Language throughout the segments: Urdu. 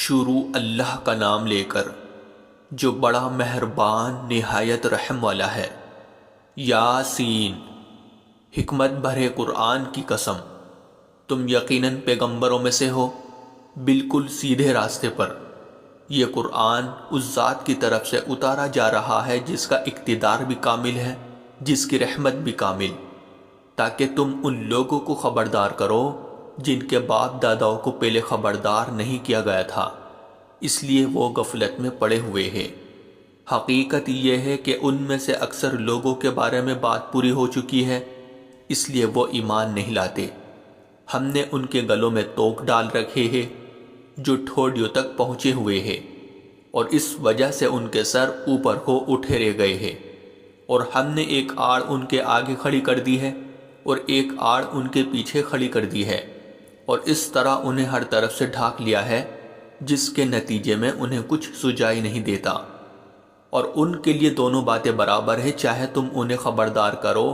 شروع اللہ کا نام لے کر جو بڑا مہربان نہایت رحم والا ہے۔ یاسین، حکمت بھرے قرآن کی قسم، تم یقیناً پیغمبروں میں سے ہو، بالکل سیدھے راستے پر۔ یہ قرآن اس ذات کی طرف سے اتارا جا رہا ہے جس کا اقتدار بھی کامل ہے، جس کی رحمت بھی کامل، تاکہ تم ان لوگوں کو خبردار کرو جن کے باپ داداؤں کو پہلے خبردار نہیں کیا گیا تھا، اس لیے وہ غفلت میں پڑے ہوئے ہیں۔ حقیقت یہ ہے کہ ان میں سے اکثر لوگوں کے بارے میں بات پوری ہو چکی ہے، اس لیے وہ ایمان نہیں لاتے۔ ہم نے ان کے گلوں میں توق ڈال رکھے ہیں جو ٹھوڑیوں تک پہنچے ہوئے ہیں، اور اس وجہ سے ان کے سر اوپر کو اٹھے رہ گئے ہیں، اور ہم نے ایک آڑ ان کے آگے کھڑی کر دی ہے اور ایک آڑ ان کے پیچھے کھڑی کر دی ہے، اور اس طرح انہیں ہر طرف سے ڈھانک لیا ہے، جس کے نتیجے میں انہیں کچھ سجائی نہیں دیتا۔ اور ان کے لیے دونوں باتیں برابر ہیں، چاہے تم انہیں خبردار کرو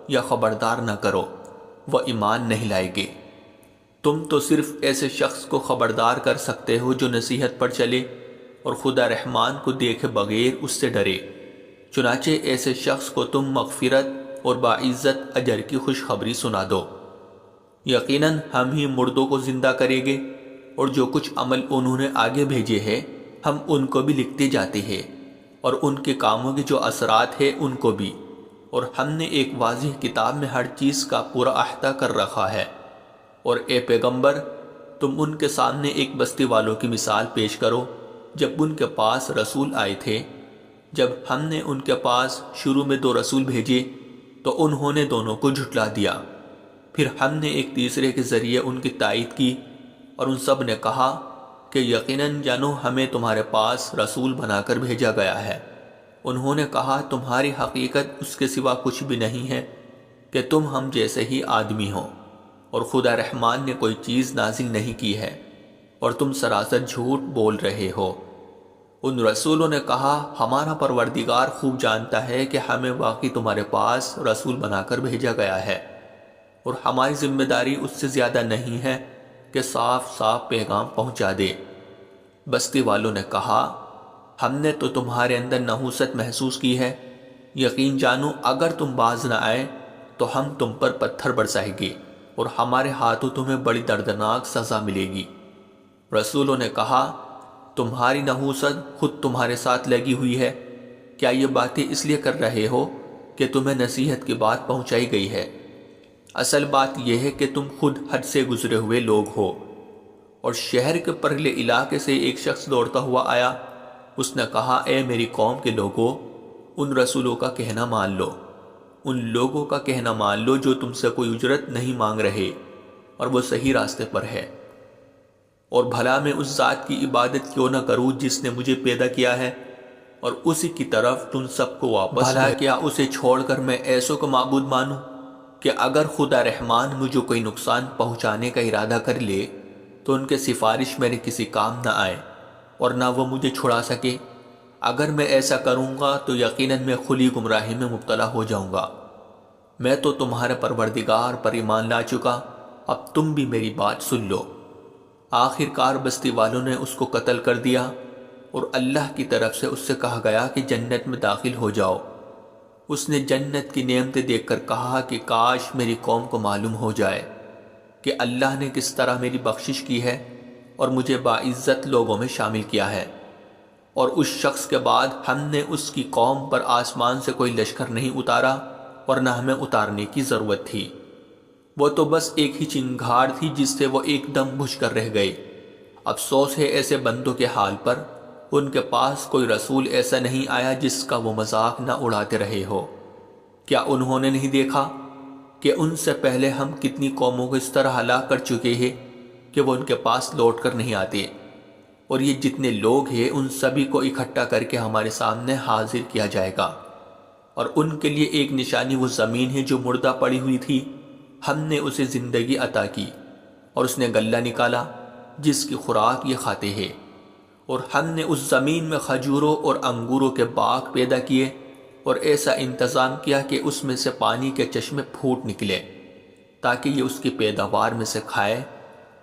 یا خبردار نہ کرو، وہ ایمان نہیں لائیں گے۔ تم تو صرف ایسے شخص کو خبردار کر سکتے ہو جو نصیحت پر چلے اور خدا رحمان کو دیکھے بغیر اس سے ڈرے۔ چنانچہ ایسے شخص کو تم مغفرت اور باعزت اجر کی خوشخبری سنا دو۔ یقیناً ہم ہی مردوں کو زندہ کریں گے، اور جو کچھ عمل انہوں نے آگے بھیجے ہیں ہم ان کو بھی لکھتے جاتے ہیں، اور ان کے کاموں کے جو اثرات ہیں ان کو بھی، اور ہم نے ایک واضح کتاب میں ہر چیز کا پورا احاطہ کر رکھا ہے۔ اور اے پیغمبر، تم ان کے سامنے ایک بستی والوں کی مثال پیش کرو جب ان کے پاس رسول آئے تھے۔ جب ہم نے ان کے پاس شروع میں 2 رسول بھیجے تو انہوں نے دونوں کو جھٹلا دیا، پھر ہم نے ایک تیسرے کے ذریعے ان کی تائید کی، اور ان سب نے کہا کہ یقیناً جانو ہمیں تمہارے پاس رسول بنا کر بھیجا گیا ہے۔ انہوں نے کہا تمہاری حقیقت اس کے سوا کچھ بھی نہیں ہے کہ تم ہم جیسے ہی آدمی ہو، اور خدا رحمان نے کوئی چیز نازل نہیں کی ہے، اور تم سراسر جھوٹ بول رہے ہو۔ ان رسولوں نے کہا ہمارا پروردگار خوب جانتا ہے کہ ہمیں واقعی تمہارے پاس رسول بنا کر بھیجا گیا ہے، اور ہماری ذمہ داری اس سے زیادہ نہیں ہے کہ صاف صاف پیغام پہنچا دے۔ بستی والوں نے کہا ہم نے تو تمہارے اندر نحوست محسوس کی ہے، یقین جانو اگر تم باز نہ آئے تو ہم تم پر پتھر برسائیں گے، اور ہمارے ہاتھوں تمہیں بڑی دردناک سزا ملے گی۔ رسولوں نے کہا تمہاری نحوست خود تمہارے ساتھ لگی ہوئی ہے، کیا یہ باتیں اس لیے کر رہے ہو کہ تمہیں نصیحت کی بات پہنچائی گئی ہے؟ اصل بات یہ ہے کہ تم خود حد سے گزرے ہوئے لوگ ہو۔ اور شہر کے پرلے علاقے سے ایک شخص دوڑتا ہوا آیا، اس نے کہا اے میری قوم کے لوگوں، ان رسولوں کا کہنا مان لو، ان لوگوں کا کہنا مان لو جو تم سے کوئی اجرت نہیں مانگ رہے، اور وہ صحیح راستے پر ہے۔ اور بھلا میں اس ذات کی عبادت کیوں نہ کروں جس نے مجھے پیدا کیا ہے، اور اسی کی طرف تم سب کو واپس بھلا کیا اسے چھوڑ کر میں ایسوں کو معبود مانوں کہ اگر خدا رحمان مجھے کوئی نقصان پہنچانے کا ارادہ کر لے تو ان کے سفارش میرے کسی کام نہ آئے، اور نہ وہ مجھے چھڑا سکے۔ اگر میں ایسا کروں گا تو یقیناً میں کھلی گمراہی میں مبتلا ہو جاؤں گا۔ میں تو تمہارے پروردگار پر ایمان لا چکا، اب تم بھی میری بات سن لو۔ آخر کار بستی والوں نے اس کو قتل کر دیا، اور اللہ کی طرف سے اس سے کہا گیا کہ جنت میں داخل ہو جاؤ۔ اس نے جنت کی نعمتیں دیکھ کر کہا کہ کاش میری قوم کو معلوم ہو جائے کہ اللہ نے کس طرح میری بخشش کی ہے اور مجھے باعزت لوگوں میں شامل کیا ہے۔ اور اس شخص کے بعد ہم نے اس کی قوم پر آسمان سے کوئی لشکر نہیں اتارا، اور نہ ہمیں اتارنے کی ضرورت تھی۔ وہ تو بس ایک ہی چنگھاڑ تھی جس سے وہ ایک دم بجھ کر رہ گئے۔ افسوس ہے ایسے بندوں کے حال پر، ان کے پاس کوئی رسول ایسا نہیں آیا جس کا وہ مذاق نہ اڑاتے رہے ہو۔ کیا انہوں نے نہیں دیکھا کہ ان سے پہلے ہم کتنی قوموں کو اس طرح ہلاک کر چکے ہیں کہ وہ ان کے پاس لوٹ کر نہیں آتے؟ اور یہ جتنے لوگ ہیں ان سبھی کو اکٹھا کر کے ہمارے سامنے حاضر کیا جائے گا، اور ان کے لیے ایک نشانی وہ زمین ہے جو مردہ پڑی ہوئی تھی، ہم نے اسے زندگی عطا کی، اور اس نے غلہ نکالا جس کی خوراک یہ کھاتے ہیں، اور ہم نے اس زمین میں کھجوروں اور انگوروں کے باغ پیدا کیے، اور ایسا انتظام کیا کہ اس میں سے پانی کے چشمے پھوٹ نکلے تاکہ یہ اس کی پیداوار میں سے کھائے،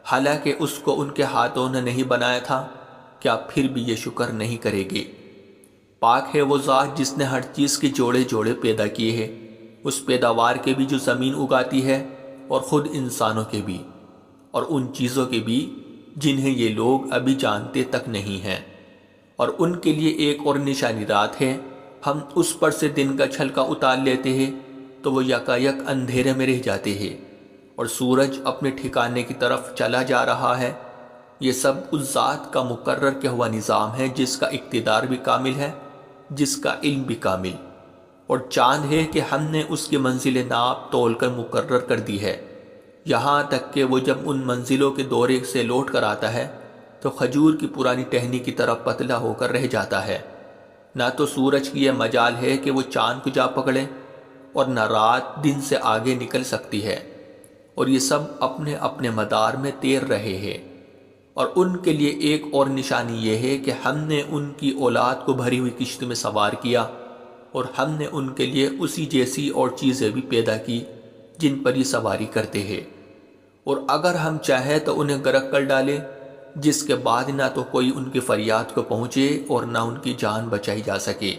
حالانکہ اس کو ان کے ہاتھوں نے نہیں بنایا تھا، کیا پھر بھی یہ شکر نہیں کرے گے؟ پاک ہے وہ ذات جس نے ہر چیز کے جوڑے جوڑے پیدا کیے ہیں، اس پیداوار کے بھی جو زمین اگاتی ہے اور خود انسانوں کے بھی، اور ان چیزوں کے بھی جنہیں یہ لوگ ابھی جانتے تک نہیں ہیں۔ اور ان کے لیے ایک اور نشانی رات ہے، ہم اس پر سے دن کا چھلکا اتار لیتے ہیں تو وہ یکا یک اندھیرے میں رہ جاتے ہیں، اور سورج اپنے ٹھکانے کی طرف چلا جا رہا ہے۔ یہ سب اس ذات کا مقرر کیا ہوا نظام ہے جس کا اقتدار بھی کامل ہے، جس کا علم بھی کامل، اور چاند ہے کہ ہم نے اس کی منزل ناپ تول کر مقرر کر دی ہے، یہاں تک کہ وہ جب ان منزلوں کے دورے سے لوٹ کر آتا ہے تو کھجور کی پرانی ٹہنی کی طرح پتلا ہو کر رہ جاتا ہے۔ نہ تو سورج کی یہ مجال ہے کہ وہ چاند کو جا پکڑے، اور نہ رات دن سے آگے نکل سکتی ہے، اور یہ سب اپنے اپنے مدار میں تیر رہے ہیں۔ اور ان کے لیے ایک اور نشانی یہ ہے کہ ہم نے ان کی اولاد کو بھری ہوئی کشتی میں سوار کیا، اور ہم نے ان کے لیے اسی جیسی اور چیزیں بھی پیدا کی جن پر یہ سواری کرتے ہیں، اور اگر ہم چاہیں تو انہیں غرق کر ڈالے، جس کے بعد نہ تو کوئی ان کی فریاد کو پہنچے اور نہ ان کی جان بچائی جا سکے۔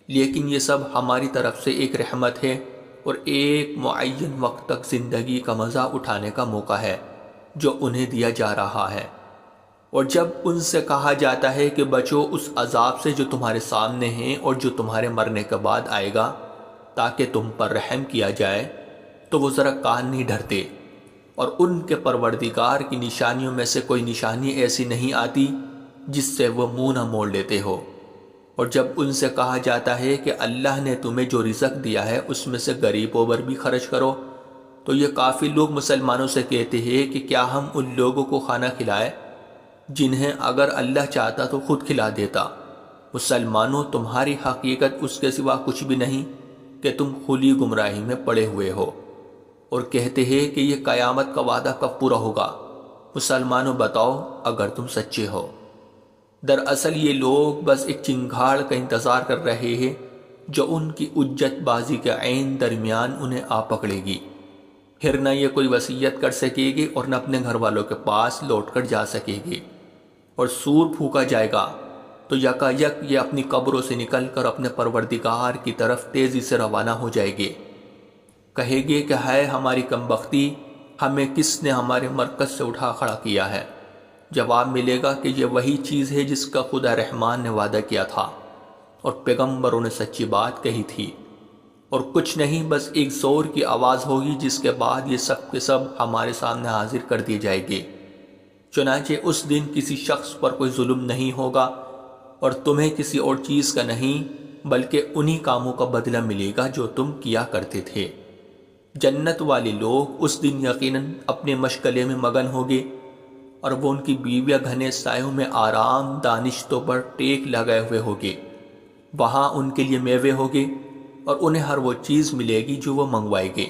لیکن یہ سب ہماری طرف سے ایک رحمت ہے اور ایک معین وقت تک زندگی کا مزہ اٹھانے کا موقع ہے جو انہیں دیا جا رہا ہے۔ اور جب ان سے کہا جاتا ہے کہ بچو اس عذاب سے جو تمہارے سامنے ہیں اور جو تمہارے مرنے کے بعد آئے گا تاکہ تم پر رحم کیا جائے، تو وہ ذرا کان نہیں دھرتے، اور ان کے پروردگار کی نشانیوں میں سے کوئی نشانی ایسی نہیں آتی جس سے وہ منہ نہ موڑ لیتے ہو۔ اور جب ان سے کہا جاتا ہے کہ اللہ نے تمہیں جو رزق دیا ہے اس میں سے غریبوں پر بھی خرچ کرو، تو یہ کافی لوگ مسلمانوں سے کہتے ہیں کہ کیا ہم ان لوگوں کو کھانا کھلائے جنہیں اگر اللہ چاہتا تو خود کھلا دیتا؟ مسلمانوں، تمہاری حقیقت اس کے سوا کچھ بھی نہیں کہ تم کھلی گمراہی میں پڑے ہوئے ہو۔ اور کہتے ہیں کہ یہ قیامت کا وعدہ کب پورا ہوگا؟ مسلمانوں بتاؤ اگر تم سچے ہو۔ دراصل یہ لوگ بس ایک چنگھاڑ کا انتظار کر رہے ہیں جو ان کی اجت بازی کے عین درمیان انہیں آ پکڑے گی، پھر نہ یہ کوئی وصیت کر سکے گی اور نہ اپنے گھر والوں کے پاس لوٹ کر جا سکے گی۔ اور سور پھونکا جائے گا تو یکا یک یہ اپنی قبروں سے نکل کر اپنے پروردگار کی طرف تیزی سے روانہ ہو جائے گے، کہے گے کہ ہے ہماری کمبختی، ہمیں کس نے ہمارے مرکز سے اٹھا کھڑا کیا ہے؟ جواب ملے گا کہ یہ وہی چیز ہے جس کا خدا رحمان نے وعدہ کیا تھا اور پیغمبروں نے سچی بات کہی تھی، اور کچھ نہیں، بس ایک زور کی آواز ہوگی جس کے بعد یہ سب کے سب ہمارے سامنے حاضر کر دیے جائے گے۔ چنانچہ اس دن کسی شخص پر کوئی ظلم نہیں ہوگا اور تمہیں کسی اور چیز کا نہیں بلکہ انہی کاموں کا بدلہ ملے گا جو تم کیا کرتے تھے۔ جنت والے لوگ اس دن یقیناً اپنے مشغلے میں مگن ہوگے، اور وہ ان کی بیویاں گھنے سایوں میں آرام دانشتوں پر ٹیک لگائے ہوئے ہوگے۔ وہاں ان کے لیے میوے ہوگے اور انہیں ہر وہ چیز ملے گی جو وہ منگوائے گے۔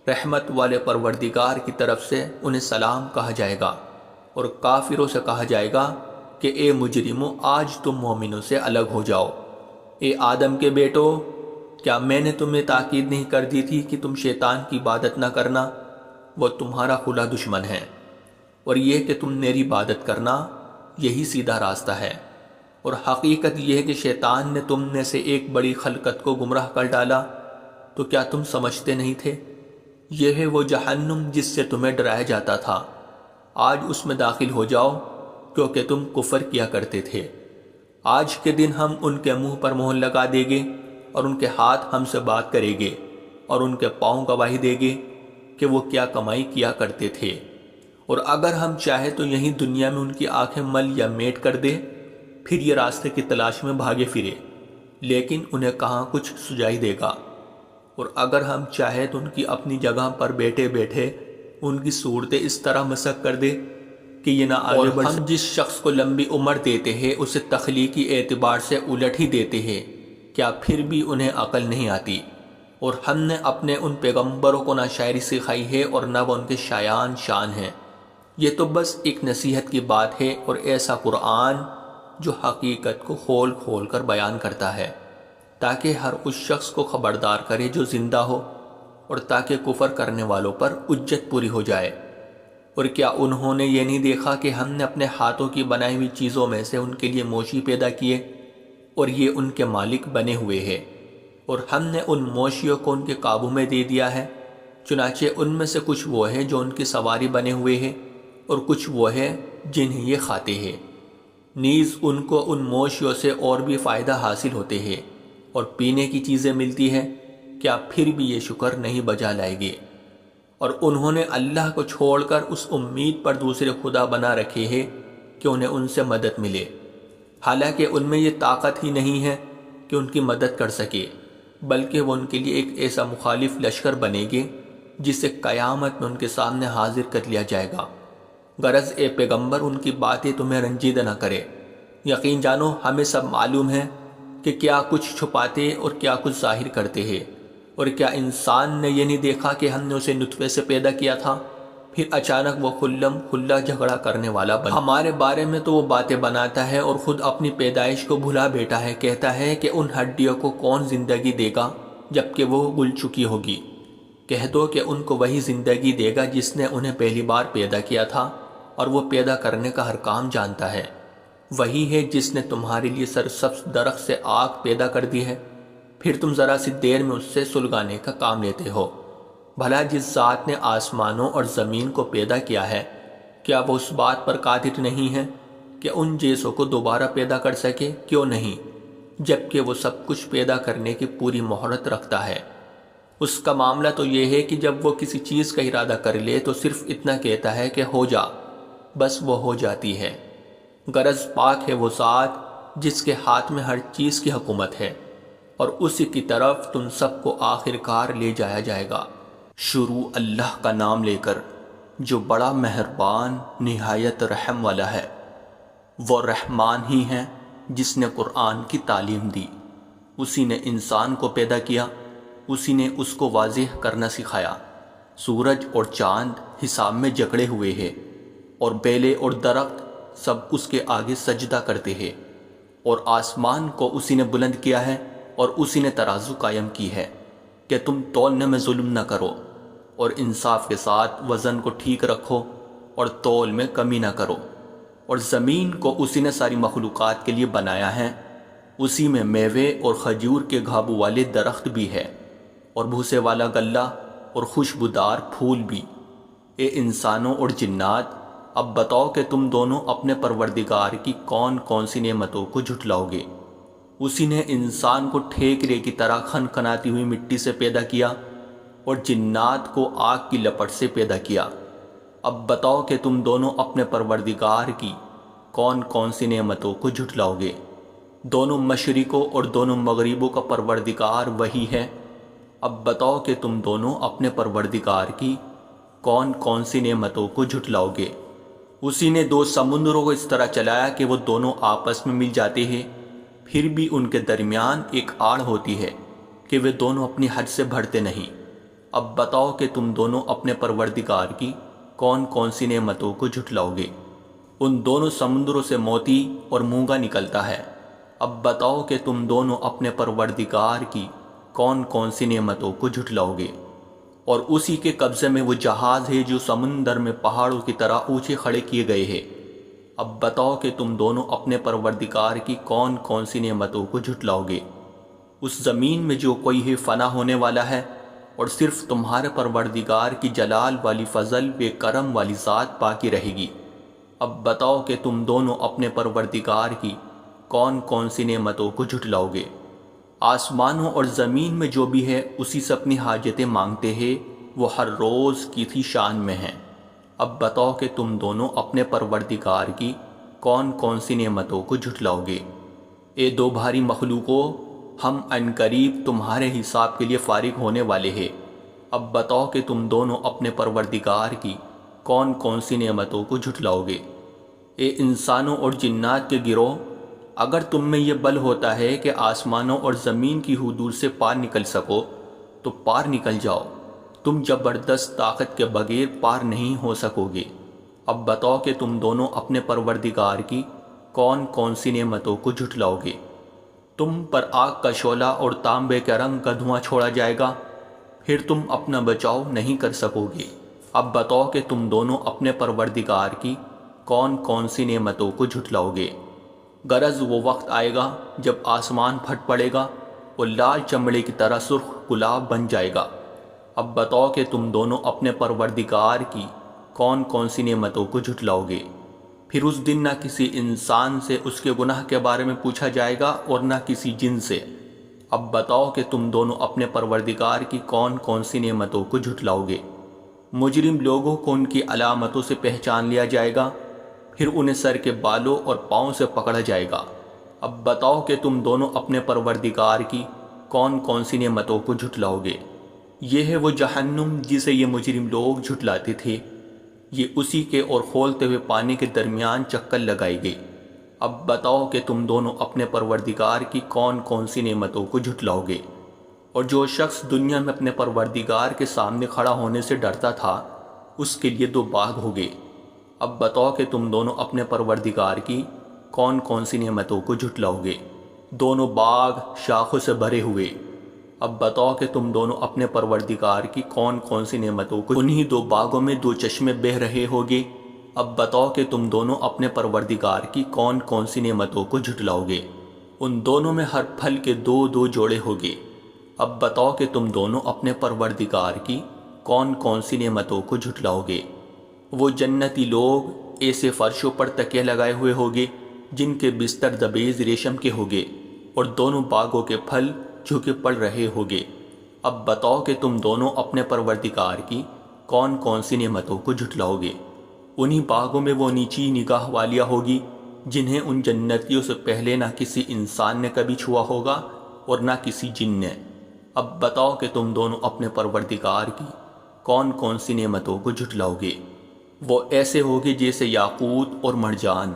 رحمت والے پروردگار کی طرف سے انہیں سلام کہا جائے گا، اور کافروں سے کہا جائے گا کہ اے مجرموں، آج تم مومنوں سے الگ ہو جاؤ۔ اے آدم کے بیٹو، کیا میں نے تمہیں تاکید نہیں کر دی تھی کہ تم شیطان کی عبادت نہ کرنا؟ وہ تمہارا کھلا دشمن ہے، اور یہ کہ تم میری عبادت کرنا، یہی سیدھا راستہ ہے۔ اور حقیقت یہ ہے کہ شیطان نے تم میں سے ایک بڑی خلقت کو گمراہ کر ڈالا، تو کیا تم سمجھتے نہیں تھے؟ یہ ہے وہ جہنم جس سے تمہیں ڈرایا جاتا تھا، آج اس میں داخل ہو جاؤ کیونکہ تم کفر کیا کرتے تھے۔ آج کے دن ہم ان کے منہ پر مہر لگا دیں گے، اور ان کے ہاتھ ہم سے بات کریں گے، اور ان کے پاؤں گواہی دیں گے کہ وہ کیا کمائی کیا کرتے تھے۔ اور اگر ہم چاہیں تو یہیں دنیا میں ان کی آنکھیں مل یا میٹ کر دے، پھر یہ راستے کی تلاش میں بھاگے پھرے، لیکن انہیں کہاں کچھ سجائی دے گا۔ اور اگر ہم چاہیں تو ان کی اپنی جگہ پر بیٹھے بیٹھے ان کی صورتیں اس طرح مسخ کر دے کہ یہ نہ آگے بڑھ سکے۔ ہم جس شخص کو لمبی عمر دیتے ہیں اسے تخلیقی اعتبار سے الٹ ہی دیتے ہیں، کیا پھر بھی انہیں عقل نہیں آتی؟ اور ہم نے اپنے ان پیغمبروں کو نہ شاعری سکھائی ہے اور نہ وہ ان کے شایان شان ہیں۔ یہ تو بس ایک نصیحت کی بات ہے، اور ایسا قرآن جو حقیقت کو کھول کھول کر بیان کرتا ہے تاکہ ہر اس شخص کو خبردار کرے جو زندہ ہو، اور تاکہ کفر کرنے والوں پر حجت پوری ہو جائے۔ اور کیا انہوں نے یہ نہیں دیکھا کہ ہم نے اپنے ہاتھوں کی بنائی ہوئی چیزوں میں سے ان کے لیے مویشی پیدا کیے اور یہ ان کے مالک بنے ہوئے ہیں، اور ہم نے ان مویشیوں کو ان کے قابو میں دے دیا ہے، چنانچہ ان میں سے کچھ وہ ہیں جو ان کی سواری بنے ہوئے ہیں اور کچھ وہ ہیں جنہیں یہ کھاتے ہیں۔ نیز ان کو ان مویشیوں سے اور بھی فائدہ حاصل ہوتے ہیں اور پینے کی چیزیں ملتی ہیں، کیا پھر بھی یہ شکر نہیں بجا لائے گے؟ اور انہوں نے اللہ کو چھوڑ کر اس امید پر دوسرے خدا بنا رکھے ہیں کہ انہیں ان سے مدد ملے، حالانکہ ان میں یہ طاقت ہی نہیں ہے کہ ان کی مدد کر سکے، بلکہ وہ ان کے لیے ایک ایسا مخالف لشکر بنے گے جسے قیامت میں ان کے سامنے حاضر کر لیا جائے گا۔ غرض اے پیغمبر ان کی باتیں تمہیں رنجیدہ نہ کرے، یقین جانو ہمیں سب معلوم ہے کہ کیا کچھ چھپاتے اور کیا کچھ ظاہر کرتے ہیں۔ اور کیا انسان نے یہ نہیں دیکھا کہ ہم نے اسے نطفے سے پیدا کیا تھا، پھر اچانک وہ خلم کھلا جھگڑا کرنے والا بنا؟ ہمارے بارے میں تو وہ باتیں بناتا ہے اور خود اپنی پیدائش کو بھلا بیٹھا ہے، کہتا ہے کہ ان ہڈیوں کو کون زندگی دے گا جبکہ وہ گل چکی ہوگی؟ کہہ دو کہ ان کو وہی زندگی دے گا جس نے انہیں پہلی بار پیدا کیا تھا، اور وہ پیدا کرنے کا ہر کام جانتا ہے۔ وہی ہے جس نے تمہارے لیے سرسبز درخت سے آگ پیدا کر دی ہے، پھر تم ذرا سی دیر میں اس سے سلگانے کا کام لیتے ہو۔ بھلا جس ذات نے آسمانوں اور زمین کو پیدا کیا ہے، کیا وہ اس بات پر قادر نہیں ہے کہ ان جیسوں کو دوبارہ پیدا کر سکے؟ کیوں نہیں، جبکہ وہ سب کچھ پیدا کرنے کی پوری مہارت رکھتا ہے۔ اس کا معاملہ تو یہ ہے کہ جب وہ کسی چیز کا ارادہ کر لے تو صرف اتنا کہتا ہے کہ ہو جا، بس وہ ہو جاتی ہے۔ غرض پاک ہے وہ ذات جس کے ہاتھ میں ہر چیز کی حکومت ہے، اور اسی کی طرف تم سب کو آخر کار لے جایا جائے گا۔ شروع اللہ کا نام لے کر جو بڑا مہربان نہایت رحم والا ہے۔ وہ رحمان ہی ہے جس نے قرآن کی تعلیم دی، اسی نے انسان کو پیدا کیا، اسی نے اس کو واضح کرنا سکھایا۔ سورج اور چاند حساب میں جکڑے ہوئے ہیں، اور بیلے اور درخت سب اس کے آگے سجدہ کرتے ہیں، اور آسمان کو اسی نے بلند کیا ہے اور اسی نے ترازو قائم کی ہے کہ تم تولنے میں ظلم نہ کرو، اور انصاف کے ساتھ وزن کو ٹھیک رکھو اور تول میں کمی نہ کرو۔ اور زمین کو اسی نے ساری مخلوقات کے لیے بنایا ہے، اسی میں میوے اور کھجور کے گھابو والے درخت بھی ہے، اور بھوسے والا غلہ اور خوشبودار پھول بھی۔ اے انسانوں اور جنات، اب بتاؤ کہ تم دونوں اپنے پروردگار کی کون کون سی نعمتوں کو جھٹلاؤ گے؟ اسی نے انسان کو ٹھیکرے کی طرح کھنکھناتی ہوئی مٹی سے پیدا کیا اور جنات کو آگ کی لپٹ سے پیدا کیا۔ اب بتاؤ کہ تم دونوں اپنے پروردگار کی کون کون سی نعمتوں کو جھٹلاؤ گے؟ دونوں مشرقوں اور دونوں مغربوں کا پروردگار وہی ہے۔ اب بتاؤ کہ تم دونوں اپنے پروردگار کی کون کون سی نعمتوں کو جھٹلاؤ گے؟ اسی نے دو سمندروں کو اس طرح چلایا کہ وہ دونوں آپس میں مل جاتے ہیں، پھر بھی ان کے درمیان ایک آڑ ہوتی ہے کہ وہ دونوں اپنی حد سے بڑھتے نہیں۔ اب بتاؤ کہ تم دونوں اپنے پروردگار کی کون کون سی نعمتوں کو جھٹلاؤ گے؟ ان دونوں سمندروں سے موتی اور مونگا نکلتا ہے۔ اب بتاؤ کہ تم دونوں اپنے پروردگار کی کون کون سی نعمتوں کو جھٹلاؤ گے؟ اور اسی کے قبضے میں وہ جہاز ہے جو سمندر میں پہاڑوں کی طرح اونچے کھڑے کیے گئے ہیں۔ اب بتاؤ کہ تم دونوں اپنے پروردگار کی کون کون سی نعمتوں کو جھٹلاؤ گے؟ اس زمین میں جو کوئی ہے فنا ہونے والا ہے، اور صرف تمہارے پروردگار کی جلال والی فضل بے کرم والی ذات باقی رہے گی۔ اب بتاؤ کہ تم دونوں اپنے پروردگار کی کون کون سی نعمتوں کو جھٹلاؤ گے؟ آسمانوں اور زمین میں جو بھی ہے اسی سے اپنی حاجتیں مانگتے ہیں، وہ ہر روز کی تھی شان میں ہیں۔ اب بتاؤ کہ تم دونوں اپنے پروردگار کی کون کون سی نعمتوں کو جھٹلاؤ گے؟ اے دو بھاری مخلوقوں، ہم عنقریب تمہارے حساب کے لیے فارغ ہونے والے ہیں۔ اب بتاؤ کہ تم دونوں اپنے پروردگار کی کون کون سی نعمتوں کو جھٹلاؤ گے؟ اے انسانوں اور جنات کے گروہ، اگر تم میں یہ بل ہوتا ہے کہ آسمانوں اور زمین کی حدود سے پار نکل سکو تو پار نکل جاؤ، تم زبردست طاقت کے بغیر پار نہیں ہو سکو گے۔ اب بتاؤ کہ تم دونوں اپنے پروردگار کی کون کون سی نعمتوں کو جھٹلاؤ گے؟ تم پر آگ کا شعلہ اور تانبے کے رنگ کا دھواں چھوڑا جائے گا، پھر تم اپنا بچاؤ نہیں کر سکو گے۔ اب بتاؤ کہ تم دونوں اپنے پروردگار کی کون کون سی نعمتوں کو جھٹلاؤ گے۔ غرض وہ وقت آئے گا جب آسمان پھٹ پڑے گا اور لال چمڑے کی طرح سرخ گلاب بن جائے گا۔ اب بتاؤ کہ تم دونوں اپنے پروردگار کی کون کون سی نعمتوں کو جھٹلاؤ گے۔ پھر اس دن نہ کسی انسان سے اس کے گناہ کے بارے میں پوچھا جائے گا اور نہ کسی جن سے۔ اب بتاؤ کہ تم دونوں اپنے پروردگار کی کون کون سی نعمتوں کو جھٹلاؤ گے۔ مجرم لوگوں کو ان کی علامتوں سے پہچان لیا جائے گا، پھر انہیں سر کے بالوں اور پاؤں سے پکڑا جائے گا۔ اب بتاؤ کہ تم دونوں اپنے پروردگار کی کون کون سی نعمتوں کو جھٹلاؤ گے۔ یہ ہے وہ جہنم جسے یہ مجرم لوگ جھٹلاتے تھے، یہ اسی کے اور کھولتے ہوئے پانی کے درمیان چکر لگائی گئی۔ اب بتاؤ کہ تم دونوں اپنے پروردگار کی کون کون سی نعمتوں کو جھٹلاؤ گے۔ اور جو شخص دنیا میں اپنے پروردگار کے سامنے کھڑا ہونے سے ڈرتا تھا، اس کے لیے 2 باغ ہو گئے۔ اب بتاؤ کہ تم دونوں اپنے پروردگار کی کون کون سی نعمتوں کو جھٹلاؤ گے۔ دونوں باغ شاخوں سے بھرے ہوئے۔ اب بتاؤ کہ تم دونوں اپنے پروردگار کی کون کون سی نعمتوں کو، انہی 2 باغوں میں 2 چشمے بہہ رہے ہوگے۔ اب بتاؤ کہ تم دونوں اپنے پروردگار کی کون کون سی نعمتوں کو جھٹلاؤ گے۔ ان دونوں میں ہر پھل کے 2 جوڑے ہوگے۔ اب بتاؤ کہ تم دونوں اپنے پروردگار کی کون کون سی نعمتوں کو جھٹلاؤ گے۔ وہ جنتی لوگ ایسے فرشوں پر تکیے لگائے ہوئے ہوگے جن کے بستر دبیز ریشم کے ہوگے، اور دونوں باغوں کے پھل جھکے پڑ رہے ہوگے۔ اب بتاؤ کہ تم دونوں اپنے پروردگار کی کون کون سی نعمتوں کو جھٹلاؤ گے۔ انہی باغوں میں وہ نیچی نگاہ والیاں ہوگی جنہیں ان جنتیوں سے پہلے نہ کسی انسان نے کبھی چھوا ہوگا اور نہ کسی جن نے۔ اب بتاؤ کہ تم دونوں اپنے پروردگار کی کون کون سی نعمتوں کو جھٹلاؤ گے۔ وہ ایسے ہوگے جیسے یاقوت اور مرجان۔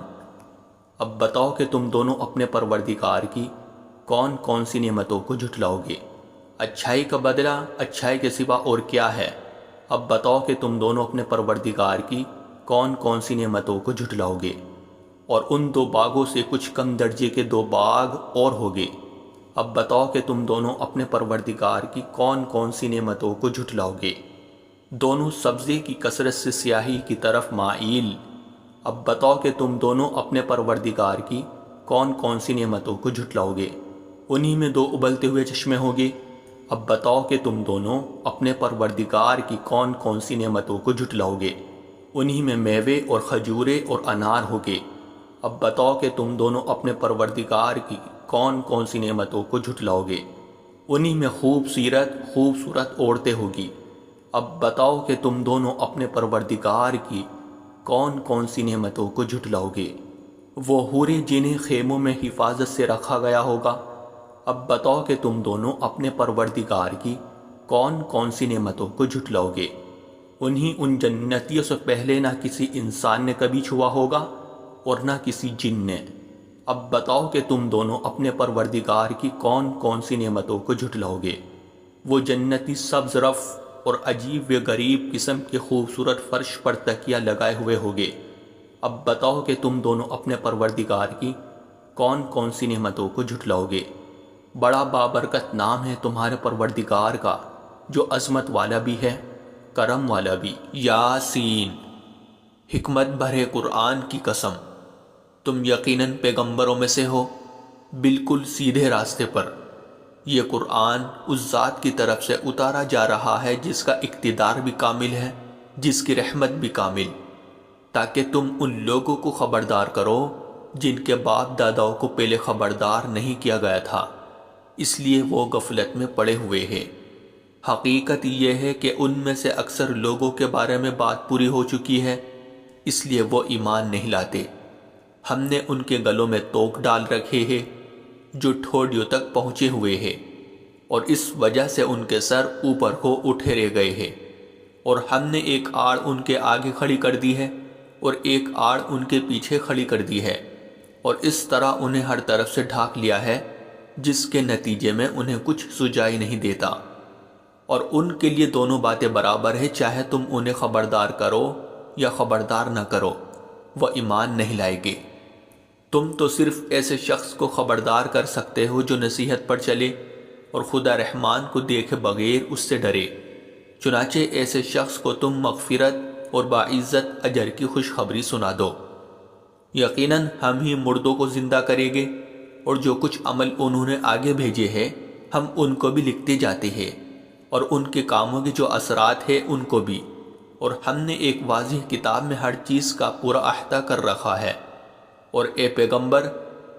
اب بتاؤ کہ تم دونوں اپنے پروردگار کی کون کون سی نعمتوں کو جھٹلاؤ گے۔ اچھائی کا بدلہ اچھائی کے سوا اور کیا ہے۔ اب بتاؤ کہ تم دونوں اپنے پروردگار کی کون کون سی نعمتوں کو جھٹلاؤ گے۔ اور ان 2 باغوں سے کچھ کم درجے کے 2 باغ اور ہوگے۔ اب بتاؤ کہ تم دونوں اپنے پروردگار کی کون کون سی نعمتوں کو جھٹلاؤ گے۔ دونوں سبزے کی کثرت سے سیاہی کی طرف مائل۔ اب بتاؤ کہ تم دونوں اپنے پروردگار کی کون کون سی نعمتوں کو جھٹلاؤ گے۔ انہی میں 2 ابلتے ہوئے چشمے ہوں گے۔ اب بتاؤ کہ تم دونوں اپنے پروردگار کی کون کون سی نعمتوں کو جھٹلاؤ گے۔ انہی میں میوے اور کھجورے اور انار ہوں گے۔ اب بتاؤ کہ تم دونوں اپنے پروردگار کی کون کون سی نعمتوں کو جھٹلاؤ گے۔ انہی میں خوبصورت عورتیں ہوگی۔ اب بتاؤ کہ تم دونوں اپنے پروردگار کی کون کون سی نعمتوں کو جھٹلاؤ گے۔ وہ حوریں جنہیں خیموں میں حفاظت سے رکھا گیا ہوگا۔ اب بتاؤ کہ تم دونوں اپنے پروردگار کی کون کون سی نعمتوں کو جھٹلاؤ گے۔ انہی ان جنتیوں سے پہلے نہ کسی انسان نے کبھی چھوا ہوگا اور نہ کسی جن نے۔ اب بتاؤ کہ تم دونوں اپنے پروردگار کی کون کون سی نعمتوں کو جھٹلاؤ گے۔ وہ جنتی سبز رف اور عجیب و غریب قسم کے خوبصورت فرش پر تکیہ لگائے ہوئے ہوگے۔ اب بتاؤ کہ تم دونوں اپنے پروردگار کی کون کون سی نعمتوں کو جھٹلاؤ گے۔ بڑا بابرکت نام ہے تمہارے پروردگار کا، جو عظمت والا بھی ہے، کرم والا بھی۔ یاسین، حکمت بھرے قرآن کی قسم، تم یقیناً پیغمبروں میں سے ہو، بالکل سیدھے راستے پر۔ یہ قرآن اس ذات کی طرف سے اتارا جا رہا ہے جس کا اقتدار بھی کامل ہے، جس کی رحمت بھی کامل، تاکہ تم ان لوگوں کو خبردار کرو جن کے باپ داداؤں کو پہلے خبردار نہیں کیا گیا تھا، اس لیے وہ غفلت میں پڑے ہوئے ہیں۔ حقیقت یہ ہے کہ ان میں سے اکثر لوگوں کے بارے میں بات پوری ہو چکی ہے، اس لیے وہ ایمان نہیں لاتے۔ ہم نے ان کے گلوں میں توق ڈال رکھے ہیں جو ٹھوڑیوں تک پہنچے ہوئے ہیں، اور اس وجہ سے ان کے سر اوپر کو اٹھے رہ گئے ہیں، اور ہم نے ایک آڑ ان کے آگے کھڑی کر دی ہے اور ایک آڑ ان کے پیچھے کھڑی کر دی ہے، اور اس طرح انہیں ہر طرف سے ڈھانک لیا ہے، جس کے نتیجے میں انہیں کچھ سجائی نہیں دیتا۔ اور ان کے لیے دونوں باتیں برابر ہیں، چاہے تم انہیں خبردار کرو یا خبردار نہ کرو، وہ ایمان نہیں لائے گے۔ تم تو صرف ایسے شخص کو خبردار کر سکتے ہو جو نصیحت پر چلے اور خدا رحمان کو دیکھے بغیر اس سے ڈرے۔ چنانچہ ایسے شخص کو تم مغفرت اور باعزت اجر کی خوشخبری سنا دو۔ یقیناً ہم ہی مردوں کو زندہ کریں گے، اور جو کچھ عمل انہوں نے آگے بھیجے ہیں ہم ان کو بھی لکھتے جاتے ہیں، اور ان کے کاموں کے جو اثرات ہیں ان کو بھی، اور ہم نے ایک واضح کتاب میں ہر چیز کا پورا احاطہ کر رکھا ہے۔ اور اے پیغمبر،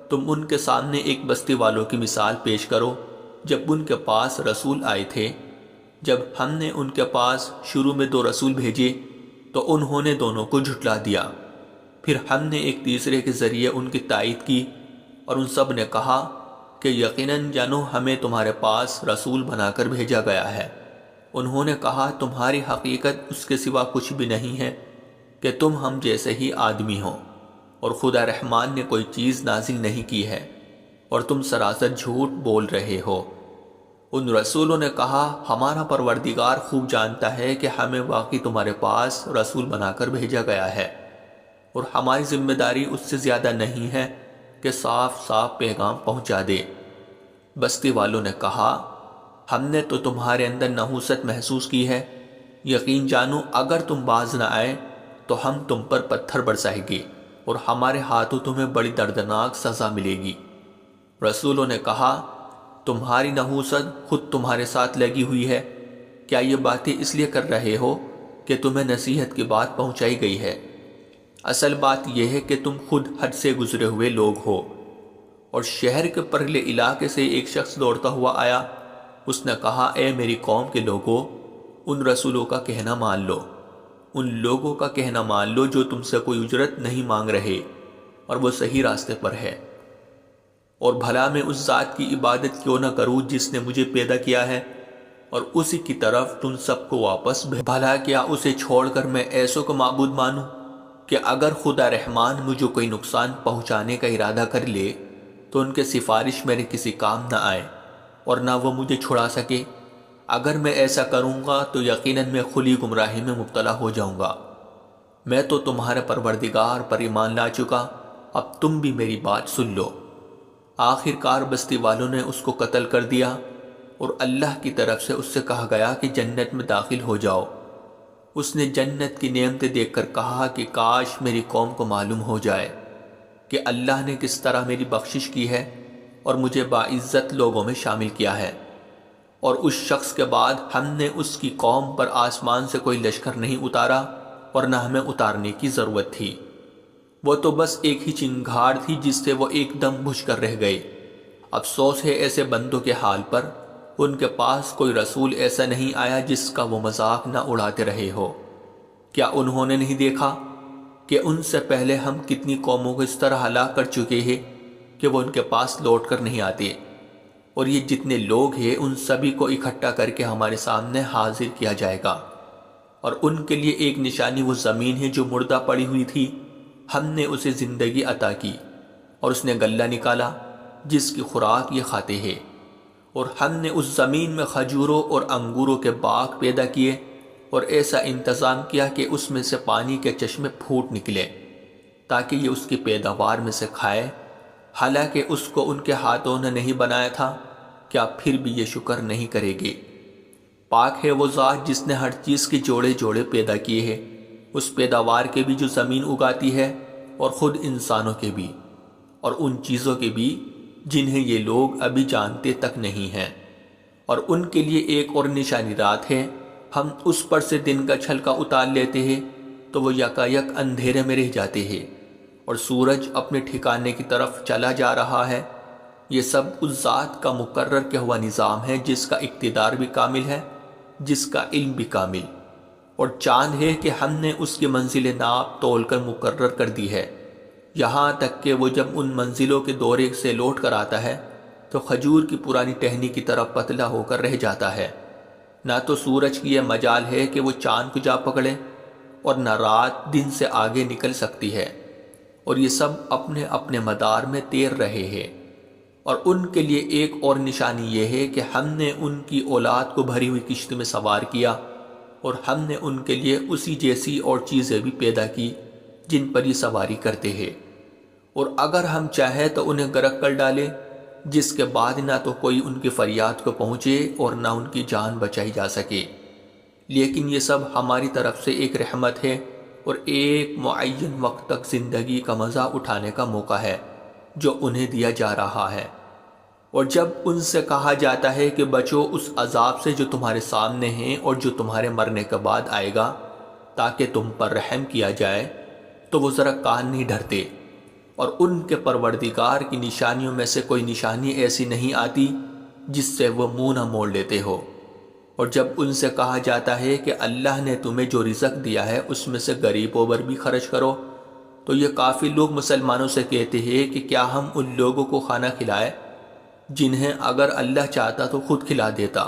تم ان کے سامنے ایک بستی والوں کی مثال پیش کرو جب ان کے پاس رسول آئے تھے۔ جب ہم نے ان کے پاس شروع میں 2 رسول بھیجے تو انہوں نے دونوں کو جھٹلا دیا، پھر ہم نے ایک تیسرے کے ذریعے ان کی تائید کی، اور ان سب نے کہا کہ یقیناً جانو ہمیں تمہارے پاس رسول بنا کر بھیجا گیا ہے۔ انہوں نے کہا تمہاری حقیقت اس کے سوا کچھ بھی نہیں ہے کہ تم ہم جیسے ہی آدمی ہو، اور خدا رحمان نے کوئی چیز نازل نہیں کی ہے، اور تم سراسر جھوٹ بول رہے ہو۔ ان رسولوں نے کہا ہمارا پروردگار خوب جانتا ہے کہ ہمیں واقعی تمہارے پاس رسول بنا کر بھیجا گیا ہے، اور ہماری ذمہ داری اس سے زیادہ نہیں ہے کہ صاف صاف پیغام پہنچا دے۔ بستی والوں نے کہا ہم نے تو تمہارے اندر نحوست محسوس کی ہے، یقین جانو اگر تم باز نہ آئے تو ہم تم پر پتھر برسائیں گے، اور ہمارے ہاتھوں تمہیں بڑی دردناک سزا ملے گی۔ رسولوں نے کہا تمہاری نحوست خود تمہارے ساتھ لگی ہوئی ہے، کیا یہ باتیں اس لیے کر رہے ہو کہ تمہیں نصیحت کی بات پہنچائی گئی ہے؟ اصل بات یہ ہے کہ تم خود حد سے گزرے ہوئے لوگ ہو۔ اور شہر کے پرلے علاقے سے ایک شخص دوڑتا ہوا آیا، اس نے کہا اے میری قوم کے لوگوں، ان رسولوں کا کہنا مان لو، ان لوگوں کا کہنا مان لو جو تم سے کوئی اجرت نہیں مانگ رہے اور وہ صحیح راستے پر ہے۔ اور بھلا میں اس ذات کی عبادت کیوں نہ کروں جس نے مجھے پیدا کیا ہے، اور اسی کی طرف تم سب کو واپس بھلا کیا اسے چھوڑ کر میں ایسوں کو معبود مانوں کہ اگر خدا رحمان مجھے کوئی نقصان پہنچانے کا ارادہ کر لے تو ان کے سفارش میرے کسی کام نہ آئے اور نہ وہ مجھے چھڑا سکے۔ اگر میں ایسا کروں گا تو یقیناً میں کھلی گمراہی میں مبتلا ہو جاؤں گا۔ میں تو تمہارے پروردگار پر ایمان لا چکا، اب تم بھی میری بات سن لو۔ آخر کار بستی والوں نے اس کو قتل کر دیا، اور اللہ کی طرف سے اس سے کہا گیا کہ جنت میں داخل ہو جاؤ۔ اس نے جنت کی نعمتیں دیکھ کر کہا کہ کاش میری قوم کو معلوم ہو جائے کہ اللہ نے کس طرح میری بخشش کی ہے اور مجھے باعزت لوگوں میں شامل کیا ہے۔ اور اس شخص کے بعد ہم نے اس کی قوم پر آسمان سے کوئی لشکر نہیں اتارا، اور نہ ہمیں اتارنے کی ضرورت تھی۔ وہ تو بس ایک ہی چنگھاڑ تھی جس سے وہ ایک دم بجھ کر رہ گئے۔ افسوس ہے ایسے بندوں کے حال پر، ان کے پاس کوئی رسول ایسا نہیں آیا جس کا وہ مذاق نہ اڑاتے رہے ہو۔ کیا انہوں نے نہیں دیکھا کہ ان سے پہلے ہم کتنی قوموں کو اس طرح ہلاک کر چکے ہیں کہ وہ ان کے پاس لوٹ کر نہیں آتے، اور یہ جتنے لوگ ہیں ان سبھی کو اکٹھا کر کے ہمارے سامنے حاضر کیا جائے گا، اور ان کے لیے ایک نشانی وہ زمین ہے جو مردہ پڑی ہوئی تھی، ہم نے اسے زندگی عطا کی، اور اس نے غلہ نکالا جس کی خوراک یہ کھاتے ہیں، اور ہم نے اس زمین میں کھجوروں اور انگوروں کے باغ پیدا کیے، اور ایسا انتظام کیا کہ اس میں سے پانی کے چشمے پھوٹ نکلے تاکہ یہ اس کی پیداوار میں سے کھائے، حالانکہ اس کو ان کے ہاتھوں نے نہیں بنایا تھا، کیا پھر بھی یہ شکر نہیں کرے گے؟ پاک ہے وہ ذات جس نے ہر چیز کے جوڑے جوڑے پیدا کیے ہیں، اس پیداوار کے بھی جو زمین اگاتی ہے، اور خود انسانوں کے بھی، اور ان چیزوں کے بھی جنہیں یہ لوگ ابھی جانتے تک نہیں ہیں۔ اور ان کے لیے ایک اور نشانی رات ہے، ہم اس پر سے دن کا چھلکا اتار لیتے ہیں تو وہ یکایک اندھیرے میں رہ جاتے ہیں، اور سورج اپنے ٹھکانے کی طرف چلا جا رہا ہے۔ یہ سب اس ذات کا مقرر کیا ہوا نظام ہے جس کا اقتدار بھی کامل ہے، جس کا علم بھی کامل۔ اور چاند ہے کہ ہم نے اس کی منزل ناپ تول کر مقرر کر دی ہے، یہاں تک کہ وہ جب ان منزلوں کے دورے سے لوٹ کر آتا ہے تو کھجور کی پرانی ٹہنی کی طرف پتلا ہو کر رہ جاتا ہے۔ نہ تو سورج کی یہ مجال ہے کہ وہ چاند کو جا پکڑے، اور نہ رات دن سے آگے نکل سکتی ہے، اور یہ سب اپنے اپنے مدار میں تیر رہے ہیں۔ اور ان کے لیے ایک اور نشانی یہ ہے کہ ہم نے ان کی اولاد کو بھری ہوئی کشتی میں سوار کیا، اور ہم نے ان کے لیے اسی جیسی اور چیزیں بھی پیدا کی جن پر یہ سواری کرتے ہیں، اور اگر ہم چاہیں تو انہیں غرق کر ڈالیں، جس کے بعد نہ تو کوئی ان کی فریاد کو پہنچے اور نہ ان کی جان بچائی جا سکے۔ لیکن یہ سب ہماری طرف سے ایک رحمت ہے اور ایک معین وقت تک زندگی کا مزہ اٹھانے کا موقع ہے جو انہیں دیا جا رہا ہے۔ اور جب ان سے کہا جاتا ہے کہ بچو اس عذاب سے جو تمہارے سامنے ہیں اور جو تمہارے مرنے کے بعد آئے گا تاکہ تم پر رحم کیا جائے، تو وہ ذرا کان نہیں ڈھرتے، اور ان کے پروردگار کی نشانیوں میں سے کوئی نشانی ایسی نہیں آتی جس سے وہ منہ نہ موڑ لیتے ہو۔ اور جب ان سے کہا جاتا ہے کہ اللہ نے تمہیں جو رزق دیا ہے اس میں سے غریبوں پر بھی خرچ کرو، تو یہ کافی لوگ مسلمانوں سے کہتے ہیں کہ کیا ہم ان لوگوں کو کھانا کھلائے جنہیں اگر اللہ چاہتا تو خود کھلا دیتا۔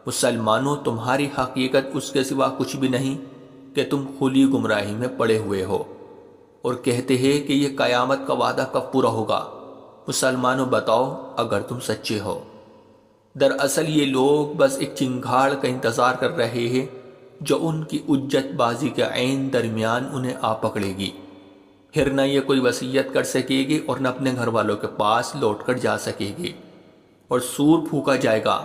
مسلمانوں، تمہاری حقیقت اس کے سوا کچھ بھی نہیں کہ تم کھلی گمراہی میں پڑے ہوئے ہو، اور کہتے ہیں کہ یہ قیامت کا وعدہ کب پورا ہوگا۔ مسلمانوں، بتاؤ اگر تم سچے ہو۔ دراصل یہ لوگ بس ایک چنگھاڑ کا انتظار کر رہے ہیں جو ان کی حجت بازی کے عین درمیان انہیں آ پکڑے گی۔ پھر نہ یہ کوئی وصیت کر سکے گی اور نہ اپنے گھر والوں کے پاس لوٹ کر جا سکے گی، اور سور پھونکا جائے گا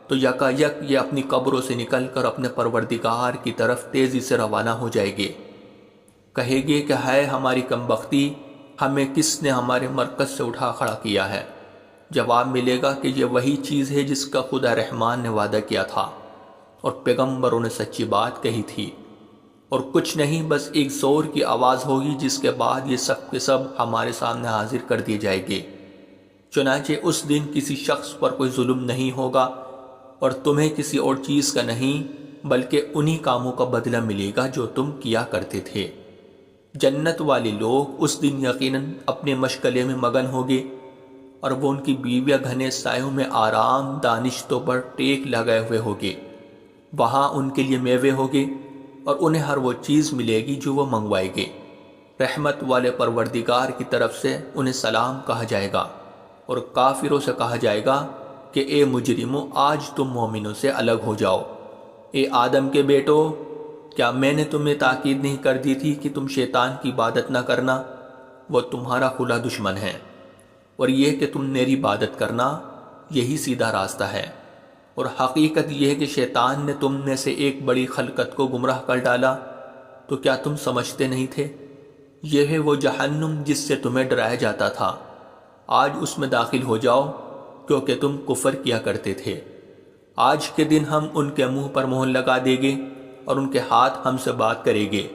تو یکا یک یہ اپنی قبروں سے نکل کر اپنے پروردگار کی طرف تیزی سے روانہ ہو جائے گے۔ کہے گے کہ ہے ہماری کمبختی، ہمیں کس نے ہمارے مرکز سے اٹھا کھڑا کیا ہے؟ جواب ملے گا کہ یہ وہی چیز ہے جس کا خدا رحمان نے وعدہ کیا تھا اور پیغمبروں نے سچی بات کہی تھی، اور کچھ نہیں، بس ایک زور کی آواز ہوگی جس کے بعد یہ سب کے سب ہمارے سامنے حاضر کر دیے جائے گے۔ چنانچہ اس دن کسی شخص پر کوئی ظلم نہیں ہوگا اور تمہیں کسی اور چیز کا نہیں، بلکہ انہی کاموں کا بدلہ ملے گا جو تم کیا کرتے تھے۔ جنت والے لوگ اس دن یقیناً اپنے مشغلے میں مگن ہوگے، اور وہ ان کی بیویاں گھنے سایوں میں آرام دانشتوں پر ٹیک لگائے ہوئے ہوگے۔ وہاں ان کے لیے میوے ہوگے اور انہیں ہر وہ چیز ملے گی جو وہ منگوائے گے۔ رحمت والے پروردگار کی طرف سے انہیں سلام کہا جائے گا، اور کافروں سے کہا جائے گا کہ اے مجرموں، آج تم مومنوں سے الگ ہو جاؤ۔ اے آدم کے بیٹو، کیا میں نے تمہیں تاکید نہیں کر دی تھی کہ تم شیطان کی عبادت نہ کرنا؟ وہ تمہارا کھلا دشمن ہے، اور یہ کہ تم میری عبادت کرنا، یہی سیدھا راستہ ہے۔ اور حقیقت یہ ہے کہ شیطان نے تم میں سے ایک بڑی خلقت کو گمراہ کر ڈالا، تو کیا تم سمجھتے نہیں تھے؟ یہ ہے وہ جہنم جس سے تمہیں ڈرایا جاتا تھا، آج اس میں داخل ہو جاؤ کیونکہ تم کفر کیا کرتے تھے۔ آج کے دن ہم ان کے منہ پر مہر لگا دیں گے، اور ان کے ہاتھ ہم سے بات کریں گے،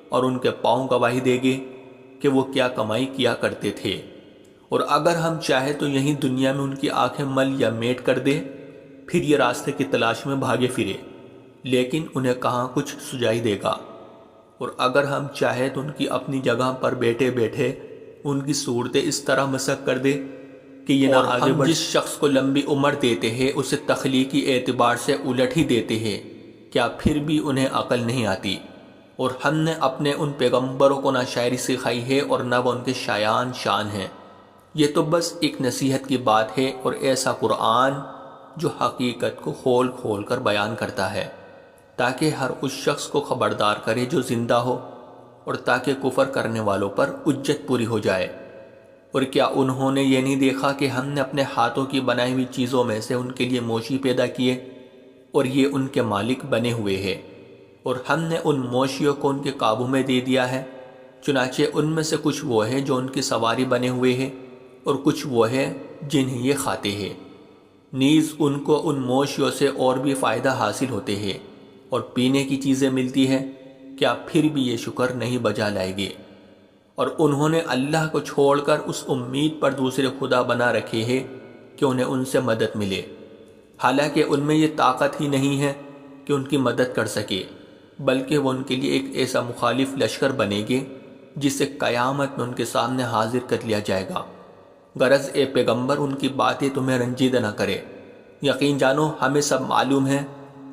اور ان کے پاؤں گواہی دیں گے کہ وہ کیا کمائی کیا کرتے تھے۔ اور اگر ہم چاہیں تو یہیں دنیا میں ان کی آنکھیں مل یا میٹ کر دے، پھر یہ راستے کی تلاش میں بھاگے پھرے، لیکن انہیں کہاں کچھ سجائی دے گا۔ اور اگر ہم چاہیں تو ان کی اپنی جگہ پر بیٹھے بیٹھے ان کی صورتیں اس طرح مسخ کر دے کہ یہ نہ آگے بڑھ۔ جس شخص کو لمبی عمر دیتے ہیں اسے تخلیقی اعتبار سے الٹ ہی دیتے ہیں، کیا پھر بھی انہیں عقل نہیں آتی؟ اور ہم نے اپنے ان پیغمبروں کو نہ شاعری سکھائی ہے اور نہ وہ ان کے شایان شان ہیں۔ یہ تو بس ایک نصیحت کی بات ہے، اور ایسا قرآن جو حقیقت کو کھول کھول کر بیان کرتا ہے تاکہ ہر اس شخص کو خبردار کرے جو زندہ ہو، اور تاکہ کفر کرنے والوں پر حجت پوری ہو جائے۔ اور کیا انہوں نے یہ نہیں دیکھا کہ ہم نے اپنے ہاتھوں کی بنائی ہوئی چیزوں میں سے ان کے لیے موشی پیدا کیے، اور یہ ان کے مالک بنے ہوئے ہیں، اور ہم نے ان موشیوں کو ان کے قابو میں دے دیا ہے۔ چنانچہ ان میں سے کچھ وہ ہیں جو ان کی سواری بنے ہوئے ہیں، اور کچھ وہ ہیں جنہیں یہ کھاتے ہیں۔ نیز ان کو ان موشیوں سے اور بھی فائدہ حاصل ہوتے ہیں، اور پینے کی چیزیں ملتی ہیں، کیا پھر بھی یہ شکر نہیں بجا لائے گے؟ اور انہوں نے اللہ کو چھوڑ کر اس امید پر دوسرے خدا بنا رکھے ہیں کہ انہیں ان سے مدد ملے، حالانکہ ان میں یہ طاقت ہی نہیں ہے کہ ان کی مدد کر سکے، بلکہ وہ ان کے لیے ایک ایسا مخالف لشکر بنے گے جسے قیامت میں ان کے سامنے حاضر کر لیا جائے گا۔ غرض اے پیغمبر، ان کی باتیں تمہیں رنجیدہ نہ کرے۔ یقین جانو ہمیں سب معلوم ہے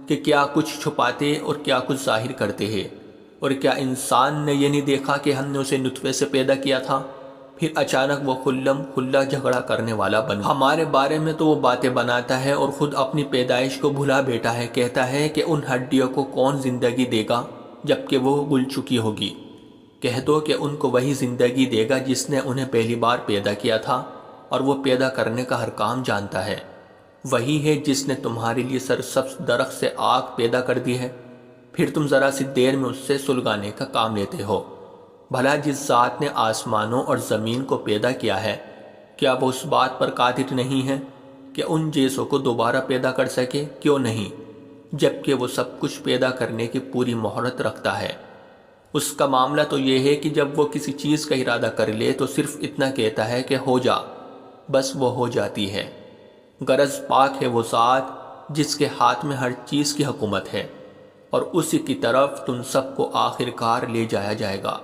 کہ کیا کچھ چھپاتے اور کیا کچھ ظاہر کرتے ہیں۔ اور کیا انسان نے یہ نہیں دیکھا کہ ہم نے اسے نطفے سے پیدا کیا تھا، پھر اچانک وہ کھلم کھلا جھگڑا کرنے والا بن گیا۔ ہمارے بارے میں تو وہ باتیں بناتا ہے اور خود اپنی پیدائش کو بھلا بیٹھا ہے، کہتا ہے کہ ان ہڈیوں کو کون زندگی دے گا جبکہ وہ گل چکی ہوگی۔ کہہ دو کہ ان کو وہی زندگی دے گا جس نے انہیں پہلی بار پیدا کیا تھا، اور وہ پیدا کرنے کا ہر کام جانتا ہے۔ وہی ہے جس نے تمہارے لیے سرسبز درخت سے آگ پیدا کر دی ہے، پھر تم ذرا سی دیر میں اس سے سلگانے کا کام لیتے ہو۔ بھلا جس ذات نے آسمانوں اور زمین کو پیدا کیا ہے، کیا وہ اس بات پر قادر نہیں ہے کہ ان جیسوں کو دوبارہ پیدا کر سکے؟ کیوں نہیں، جبکہ وہ سب کچھ پیدا کرنے کی پوری مہارت رکھتا ہے۔ اس کا معاملہ تو یہ ہے کہ جب وہ کسی چیز کا ارادہ کر لے تو صرف اتنا کہتا ہے کہ ہو جا، بس وہ ہو جاتی ہے۔ غرض پاک ہے وہ ذات جس کے ہاتھ میں ہر چیز کی حکومت ہے، اور اسی کی طرف تم سب کو آخر کار لے جایا جائے گا۔